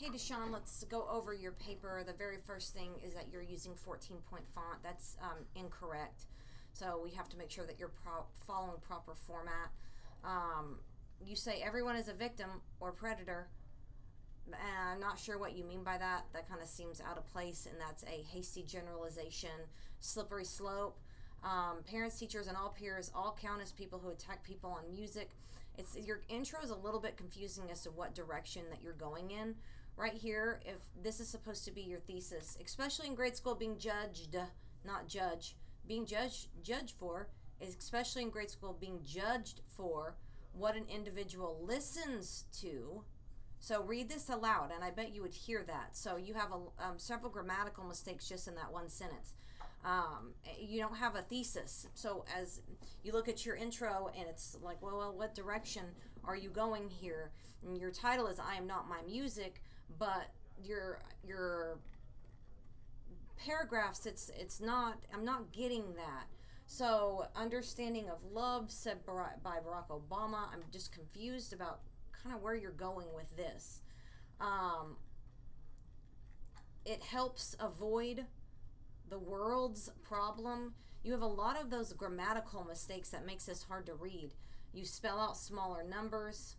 Hey Deshawn, let's go over your paper. The very first thing is that you're using 14-point font. That's incorrect. So we have to make sure that you're following proper format. You say everyone is a victim or predator. And I'm not sure what you mean by that. That kind of seems out of place, and that's a hasty generalization, slippery slope. Parents, teachers, and all peers all count as people who attack people on music. Your intro is a little bit confusing as to what direction that you're going in. Right here, if this is supposed to be your thesis, especially in grade school, being judged, not judge, being judged for, is especially in grade school being judged for what an individual listens to. So read this aloud, and I bet you would hear that. So you have several grammatical mistakes just in that one sentence. You don't have a thesis. So as you look at your intro, and it's like, well, what direction are you going here? And your title is "I Am Not My Music," but your paragraphs, it's not. I'm not getting that. So understanding of love said by Barack Obama. I'm just confused about kind of where you're going with this. It helps avoid the world's problem. You have a lot of those grammatical mistakes that makes this hard to read. You spell out smaller numbers,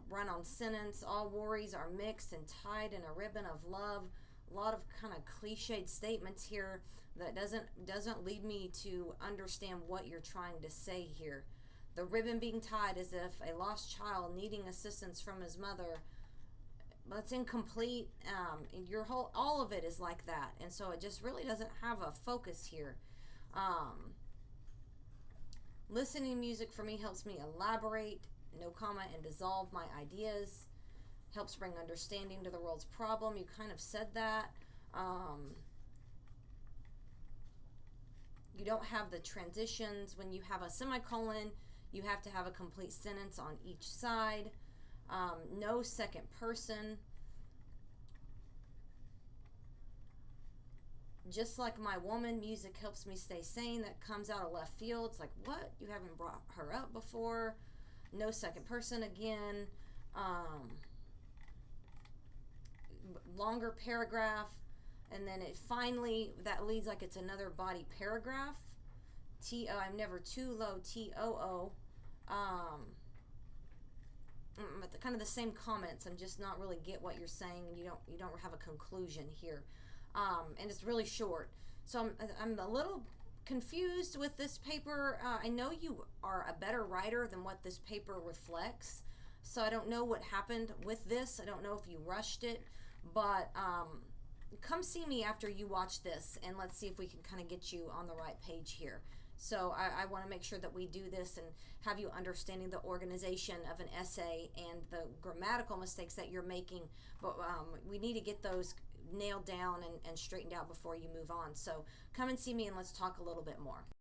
run-on sentence, all worries are mixed and tied in a ribbon of love. A lot of kind of cliched statements here that doesn't lead me to understand what you're trying to say here. The ribbon being tied as if a lost child needing assistance from his mother. That's incomplete. All of it is like that, and so it just really doesn't have a focus here. Listening to music for me helps me elaborate, no comma, and dissolve my ideas. Helps bring understanding to the world's problem. You kind of said that. You don't have the transitions. When you have a semicolon, you have to have a complete sentence on each side. No second person. Just like my woman, music helps me stay sane. That comes out of left field. It's like, what? You haven't brought her up before. No second person again. Longer paragraph. And then it finally, that leads like it's another body paragraph. T-O, I'm never too low, T-O-O. Kind of the same comments. I'm just not really get what you're saying, and you don't have a conclusion here. And it's really short. So I'm a little confused with this paper. I know you are a better writer than what this paper reflects. So I don't know what happened with this. I don't know if you rushed it, but come see me after you watch this, and let's see if we can kind of get you on the right page here. So I want to make sure that we do this and have you understanding the organization of an essay and the grammatical mistakes that you're making. But we need to get those nailed down and straightened out before you move on. So come and see me, and let's talk a little bit more.